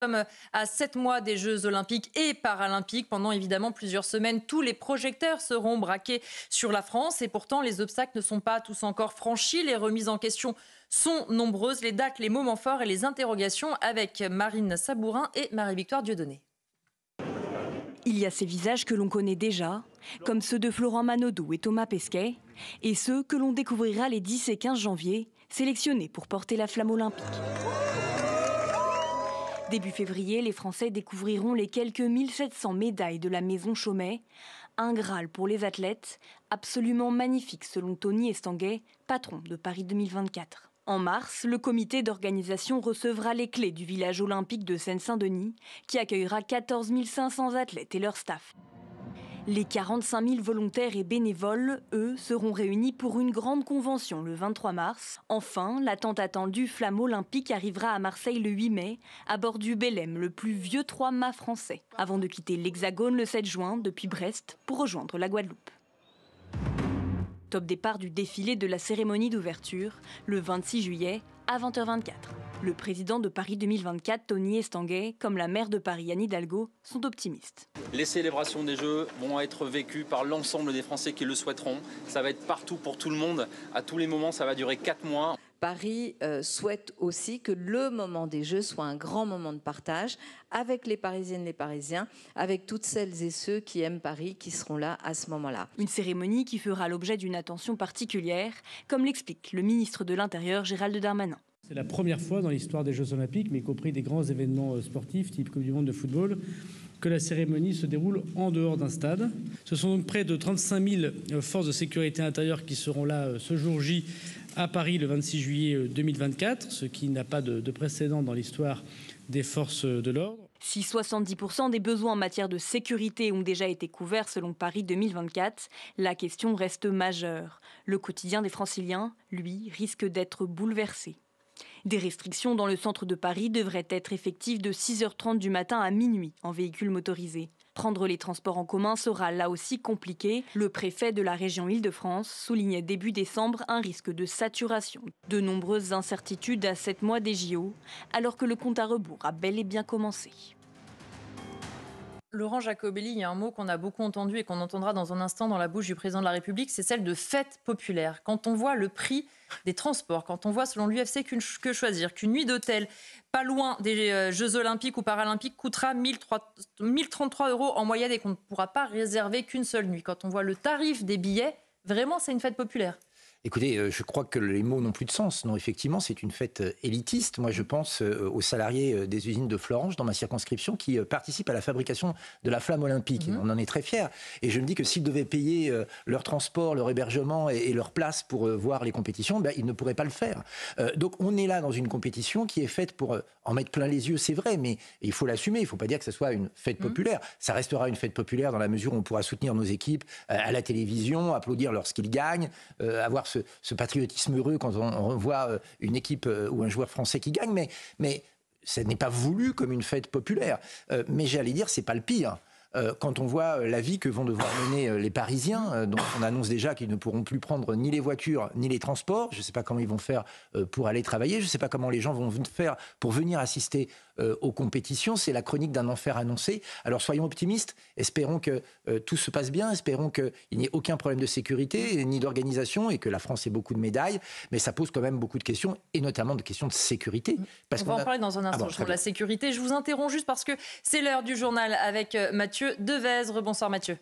Comme à 7 mois des Jeux Olympiques et Paralympiques, pendant évidemment plusieurs semaines, tous les projecteurs seront braqués sur la France. Et pourtant, les obstacles ne sont pas tous encore franchis. Les remises en question sont nombreuses. Les dates, les moments forts et les interrogations avec Marine Sabourin et Marie-Victoire Dieudonné. Il y a ces visages que l'on connaît déjà, comme ceux de Florent Manodou et Thomas Pesquet, et ceux que l'on découvrira les 10 et 15 janvier, sélectionnés pour porter la flamme olympique. Début février, les Français découvriront les quelques 1700 médailles de la maison Chaumet. Un Graal pour les athlètes, absolument magnifique selon Tony Estanguet, patron de Paris 2024. En mars, le comité d'organisation recevra les clés du village olympique de Seine-Saint-Denis, qui accueillera 14 500 athlètes et leur staff. Les 45 000 volontaires et bénévoles, eux, seront réunis pour une grande convention le 23 mars. Enfin, la tant attendue flamme olympique arrivera à Marseille le 8 mai, à bord du Belém, le plus vieux trois-mâts français, avant de quitter l'Hexagone le 7 juin depuis Brest pour rejoindre la Guadeloupe. Top départ du défilé de la cérémonie d'ouverture, le 26 juillet à 20h24. Le président de Paris 2024, Tony Estanguet, comme la maire de Paris, Anne Hidalgo, sont optimistes. Les célébrations des Jeux vont être vécues par l'ensemble des Français qui le souhaiteront. Ça va être partout pour tout le monde. À tous les moments, ça va durer 4 mois. Paris souhaite aussi que le moment des Jeux soit un grand moment de partage avec les Parisiennes et les Parisiens, avec toutes celles et ceux qui aiment Paris, qui seront là à ce moment-là. Une cérémonie qui fera l'objet d'une attention particulière, comme l'explique le ministre de l'Intérieur, Gérald Darmanin. C'est la première fois dans l'histoire des Jeux Olympiques, mais y compris des grands événements sportifs, type Coupe du Monde de football, que la cérémonie se déroule en dehors d'un stade. Ce sont donc près de 35 000 forces de sécurité intérieure qui seront là ce jour J à Paris le 26 juillet 2024, ce qui n'a pas de précédent dans l'histoire des forces de l'ordre. Si 70% des besoins en matière de sécurité ont déjà été couverts selon Paris 2024, la question reste majeure. Le quotidien des Franciliens, lui, risque d'être bouleversé. Des restrictions dans le centre de Paris devraient être effectives de 6h30 du matin à minuit en véhicule motorisé. Prendre les transports en commun sera là aussi compliqué. Le préfet de la région Île-de-France soulignait début décembre un risque de saturation. De nombreuses incertitudes à 7 mois des JO, alors que le compte à rebours a bel et bien commencé. Laurent Jacobelli, il y a un mot qu'on a beaucoup entendu et qu'on entendra dans un instant dans la bouche du président de la République, c'est celle de fête populaire. Quand on voit le prix des transports, quand on voit selon l'UFC Que Choisir qu'une nuit d'hôtel pas loin des Jeux Olympiques ou Paralympiques coûtera 1033 € en moyenne et qu'on ne pourra pas réserver qu'une seule nuit. Quand on voit le tarif des billets, vraiment c'est une fête populaire. Écoutez, je crois que les mots n'ont plus de sens. Non, effectivement, c'est une fête élitiste. Moi, je pense aux salariés des usines de Florange, dans ma circonscription, qui participent à la fabrication de la flamme olympique. On en est très fiers. Et je me dis que s'ils devaient payer leur transport, leur hébergement et leur place pour voir les compétitions, ils ne pourraient pas le faire. Donc, on est là dans une compétition qui est faite pour en mettre plein les yeux, c'est vrai, mais il faut l'assumer. Il ne faut pas dire que ce soit une fête populaire. Ça restera une fête populaire dans la mesure où on pourra soutenir nos équipes à la télévision, applaudir lorsqu'ils gagnent, avoir ce patriotisme heureux quand on voit une équipe ou un joueur français qui gagne, mais ça n'est pas voulu comme une fête populaire. Mais j'allais dire, c'est pas le pire. Quand on voit la vie que vont devoir mener les Parisiens, dont on annonce déjà qu'ils ne pourront plus prendre ni les voitures ni les transports, je ne sais pas comment ils vont faire pour aller travailler, je ne sais pas comment les gens vont faire pour venir assister aux compétitions, c'est la chronique d'un enfer annoncé. Alors soyons optimistes, espérons que tout se passe bien, espérons qu'il n'y ait aucun problème de sécurité ni d'organisation et que la France ait beaucoup de médailles, mais ça pose quand même beaucoup de questions, et notamment de questions de sécurité. Parce on va en parler dans un instant sur la sécurité. Je vous interromps juste parce que c'est l'heure du journal avec Mathieu Devèzre. Bonsoir Mathieu.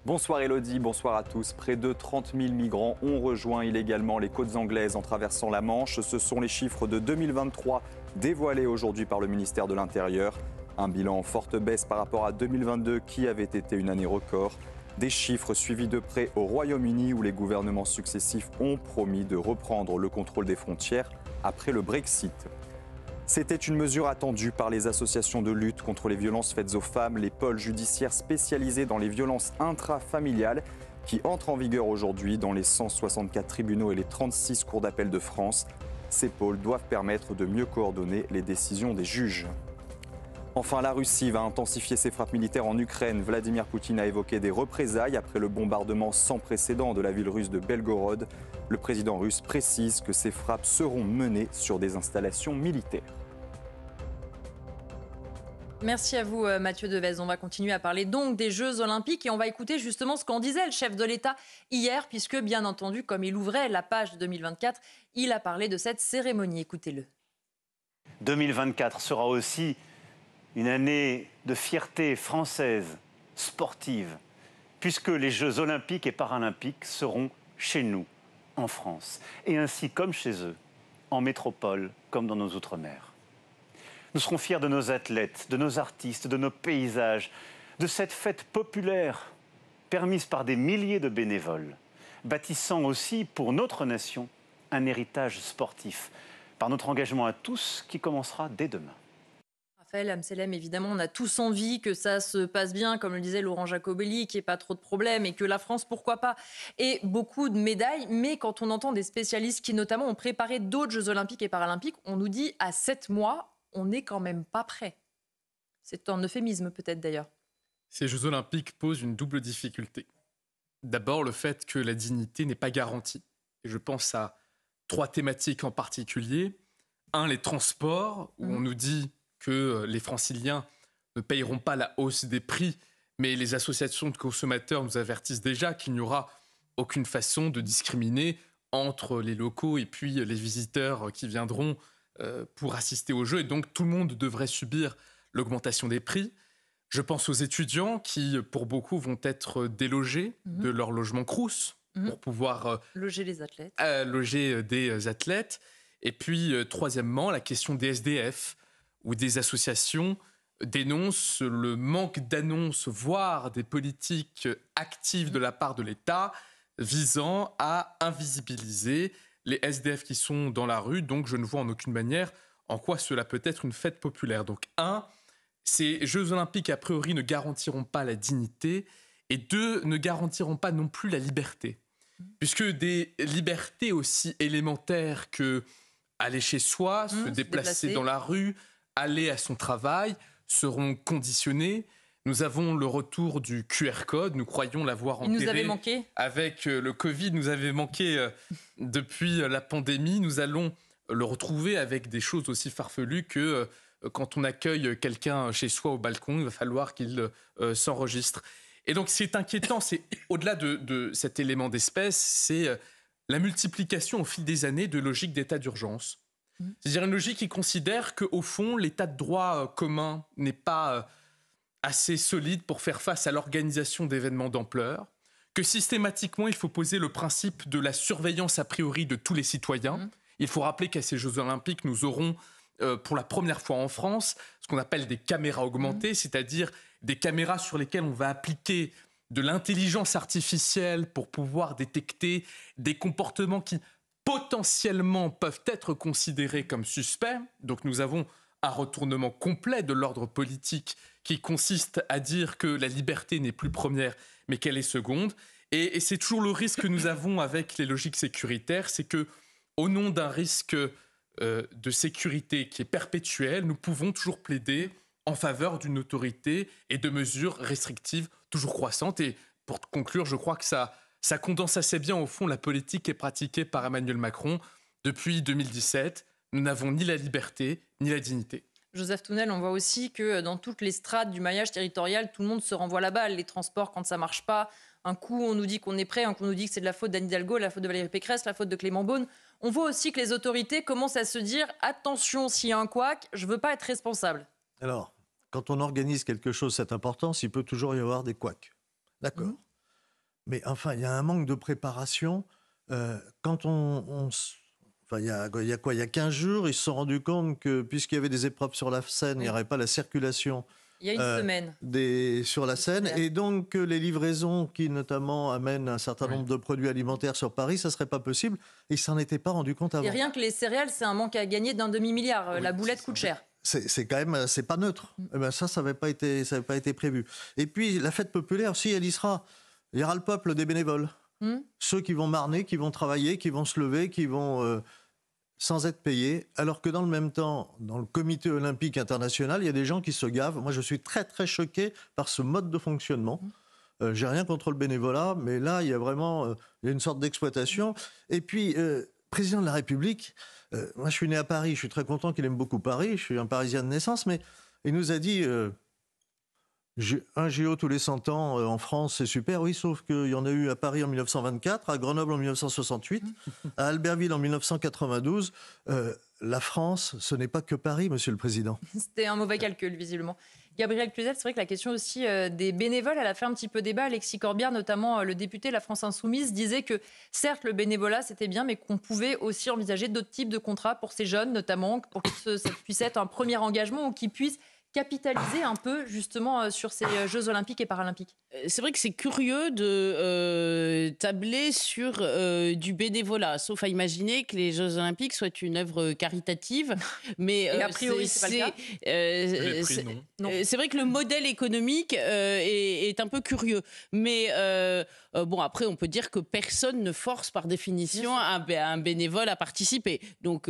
Bonsoir Elodie, bonsoir à tous. Près de 30 000 migrants ont rejoint illégalement les côtes anglaises en traversant la Manche. Ce sont les chiffres de 2023 dévoilés aujourd'hui par le ministère de l'Intérieur. Un bilan en forte baisse par rapport à 2022 qui avait été une année record. Des chiffres suivis de près au Royaume-Uni où les gouvernements successifs ont promis de reprendre le contrôle des frontières après le Brexit. C'était une mesure attendue par les associations de lutte contre les violences faites aux femmes, les pôles judiciaires spécialisés dans les violences intrafamiliales qui entrent en vigueur aujourd'hui dans les 164 tribunaux et les 36 cours d'appel de France. Ces pôles doivent permettre de mieux coordonner les décisions des juges. Enfin, la Russie va intensifier ses frappes militaires en Ukraine. Vladimir Poutine a évoqué des représailles après le bombardement sans précédent de la ville russe de Belgorod. Le président russe précise que ces frappes seront menées sur des installations militaires. Merci à vous Mathieu Devez. On va continuer à parler donc des Jeux Olympiques et on va écouter justement ce qu'en disait le chef de l'État hier, puisque bien entendu, comme il ouvrait la page de 2024, il a parlé de cette cérémonie. Écoutez-le. 2024 sera aussi une année de fierté française, sportive, puisque les Jeux Olympiques et Paralympiques seront chez nous, en France, et ainsi comme chez eux, en métropole comme dans nos outre-mer. Nous serons fiers de nos athlètes, de nos artistes, de nos paysages, de cette fête populaire permise par des milliers de bénévoles, bâtissant aussi pour notre nation un héritage sportif, par notre engagement à tous qui commencera dès demain. Raphaël Amselem, évidemment, on a tous envie que ça se passe bien, comme le disait Laurent Jacobelli, qu'il n'y ait pas trop de problèmes et que la France, pourquoi pas, ait beaucoup de médailles. Mais quand on entend des spécialistes qui, notamment, ont préparé d'autres Jeux Olympiques et Paralympiques, on nous dit à 7 mois, on n'est quand même pas prêt. C'est un euphémisme peut-être d'ailleurs. Ces Jeux Olympiques posent une double difficulté. D'abord, le fait que la dignité n'est pas garantie. Et je pense à 3 thématiques en particulier. 1, les transports, où on nous dit que les franciliens ne payeront pas la hausse des prix, mais les associations de consommateurs nous avertissent déjà qu'il n'y aura aucune façon de discriminer entre les locaux et puis les visiteurs qui viendront pour assister aux Jeux. Et donc, tout le monde devrait subir l'augmentation des prix. Je pense aux étudiants qui, pour beaucoup, vont être délogés de leur logement Crous pour pouvoir loger les athlètes. Loger des athlètes. Et puis, troisièmement, la question des SDF, où des associations dénoncent le manque d'annonces, voire des politiques actives de la part de l'État visant à invisibiliser les SDF qui sont dans la rue. Donc, je ne vois en aucune manière en quoi cela peut être une fête populaire. Donc, 1, ces Jeux Olympiques, a priori, ne garantiront pas la dignité. Et 2, ne garantiront pas non plus la liberté. Puisque des libertés aussi élémentaires que aller chez soi, se déplacer dans la rue, aller à son travail, seront conditionnées. Nous avons le retour du QR code, nous croyons l'avoir enterré. Il nous avait manqué. Avec le Covid, nous avait manqué depuis la pandémie. Nous allons le retrouver avec des choses aussi farfelues que quand on accueille quelqu'un chez soi au balcon, il va falloir qu'il s'enregistre. Et donc, c'est inquiétant, c'est au-delà de cet élément d'espèce, c'est la multiplication au fil des années de logiques d'état d'urgence. C'est-à-dire une logique qui considère qu'au fond, l'état de droit commun n'est pas assez solide pour faire face à l'organisation d'événements d'ampleur, que systématiquement, il faut poser le principe de la surveillance a priori de tous les citoyens. Il faut rappeler qu'à ces Jeux Olympiques, nous aurons pour la première fois en France ce qu'on appelle des caméras augmentées, c'est-à-dire des caméras sur lesquelles on va appliquer de l'intelligence artificielle pour pouvoir détecter des comportements qui potentiellement peuvent être considérés comme suspects. Donc nous avons un retournement complet de l'ordre politique qui consiste à dire que la liberté n'est plus première, mais qu'elle est seconde. Et c'est toujours le risque que nous avons avec les logiques sécuritaires, c'est que, au nom d'un risque de sécurité qui est perpétuel, nous pouvons toujours plaider en faveur d'une autorité et de mesures restrictives toujours croissantes. Et pour conclure, je crois que ça condense assez bien, au fond, la politique qui est pratiquée par Emmanuel Macron depuis 2017. Nous n'avons ni la liberté, ni la dignité. Joseph Tounel, on voit aussi que dans toutes les strates du maillage territorial, tout le monde se renvoie la balle. Les transports, quand ça ne marche pas, un coup on nous dit qu'on est prêt, un coup on nous dit que c'est de la faute d'Anne Hidalgo, la faute de Valérie Pécresse, la faute de Clément Beaune. On voit aussi que les autorités commencent à se dire « Attention, s'il y a un couac, je ne veux pas être responsable ». Alors, quand on organise quelque chose de cette importance, il peut toujours y avoir des couacs. D'accord. Mais enfin, il y a un manque de préparation. Quand il y a quoi ? Il y a 15 jours, ils se sont rendus compte que, puisqu'il y avait des épreuves sur la Seine, il n'y aurait pas la circulation il y a une semaine sur la Seine. Et donc, les livraisons qui, notamment, amènent un certain nombre de produits alimentaires sur Paris, ça ne serait pas possible. Ils ne s'en étaient pas rendus compte avant. Et rien que les céréales, c'est un manque à gagner d'1 demi-milliard. La boulette coûte cher. C'est quand même, c'est pas neutre. Eh ben ça n'avait pas été prévu. Et puis, la fête populaire, si elle y sera, il y aura le peuple des bénévoles. Ceux qui vont marner, qui vont travailler, qui vont se lever, qui vont... sans être payés, alors que dans le même temps, dans le comité olympique international, il y a des gens qui se gavent. Moi, je suis très, très choqué par ce mode de fonctionnement. J'ai rien contre le bénévolat, mais là, il y a vraiment il y a une sorte d'exploitation. Et puis, président de la République, moi, je suis né à Paris, je suis très content qu'il aime beaucoup Paris, je suis un Parisien de naissance, mais il nous a dit... un JO tous les 100 ans en France, c'est super. Oui, sauf qu'il y en a eu à Paris en 1924, à Grenoble en 1968, à Albertville en 1992. La France, ce n'est pas que Paris, Monsieur le Président. C'était un mauvais calcul, visiblement. Gabriel Cluzel, c'est vrai que la question aussi des bénévoles, elle a fait un petit peu débat. Alexis Corbière, notamment le député de la France Insoumise, disait que certes, le bénévolat, c'était bien, mais qu'on pouvait aussi envisager d'autres types de contrats pour ces jeunes, notamment, pour que ça puisse être un premier engagement ou qu'ils puissent capitaliser un peu justement sur ces Jeux Olympiques et Paralympiques. C'est vrai que c'est curieux de tabler sur du bénévolat, sauf à imaginer que les Jeux Olympiques soient une œuvre caritative. Mais et a priori, c'est pas le cas. C'est vrai que le modèle économique est un peu curieux. Mais bon, après, on peut dire que personne ne force par définition un bénévole à participer. Donc,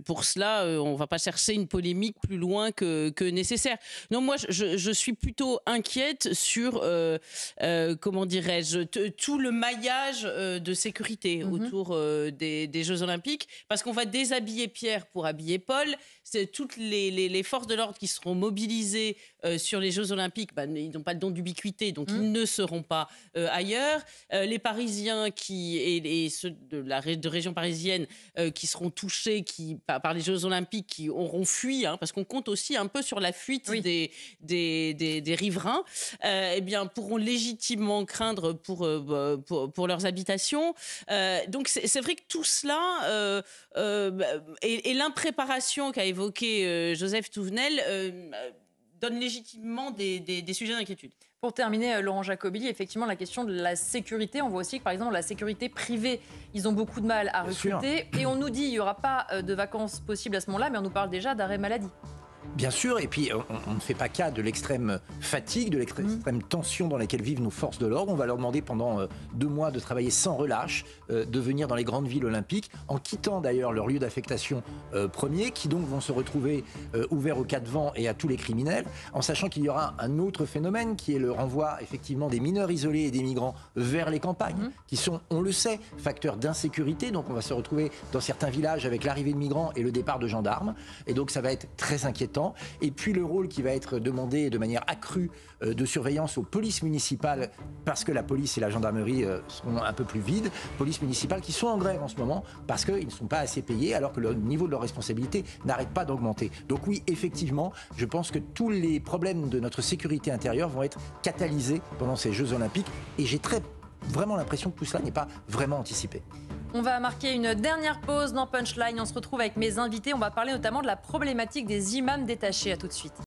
pour cela, on ne va pas chercher une polémique plus loin que nécessaire. Non, moi, je suis plutôt inquiète sur, comment dirais-je, tout le maillage de sécurité autour des Jeux Olympiques, parce qu'on va déshabiller Pierre pour habiller Paul. C'est toutes les forces de l'ordre qui seront mobilisées sur les Jeux Olympiques, ils n'ont pas le don d'ubiquité, donc ils ne seront pas ailleurs. Les Parisiens et ceux de région parisienne qui seront touchés par les Jeux Olympiques, qui auront fui, parce qu'on compte aussi un peu sur la fuite des riverains, eh bien, pourront légitimement craindre pour leurs habitations. Donc c'est vrai que tout cela et l'impréparation qu'a évoqué Joseph Touvenel donne légitimement des sujets d'inquiétude. Pour terminer, Laurent Jacobelli, effectivement, la question de la sécurité. On voit aussi que, par exemple, la sécurité privée, ils ont beaucoup de mal à recruter. Et on nous dit qu'il n'y aura pas de vacances possibles à ce moment-là, mais on nous parle déjà d'arrêt maladie. Bien sûr, et puis on ne fait pas cas de l'extrême fatigue, de l'extrême tension dans laquelle vivent nos forces de l'ordre. On va leur demander pendant 2 mois de travailler sans relâche, de venir dans les grandes villes olympiques, en quittant d'ailleurs leur lieu d'affectation premier, qui donc vont se retrouver ouverts aux cas de vent et à tous les criminels, en sachant qu'il y aura un autre phénomène qui est le renvoi effectivement des mineurs isolés et des migrants vers les campagnes, qui sont, on le sait, facteurs d'insécurité. Donc on va se retrouver dans certains villages avec l'arrivée de migrants et le départ de gendarmes. Et donc ça va être très inquiétant. Et puis le rôle qui va être demandé de manière accrue de surveillance aux polices municipales, parce que la police et la gendarmerie seront un peu plus vides, polices municipales qui sont en grève en ce moment parce qu'ils ne sont pas assez payés alors que le niveau de leur responsabilité n'arrête pas d'augmenter. Donc oui, effectivement, je pense que tous les problèmes de notre sécurité intérieure vont être catalysés pendant ces Jeux Olympiques et j'ai vraiment l'impression que tout cela n'est pas vraiment anticipé. On va marquer une dernière pause dans Punchline. On se retrouve avec mes invités. On va parler notamment de la problématique des imams détachés. À tout de suite.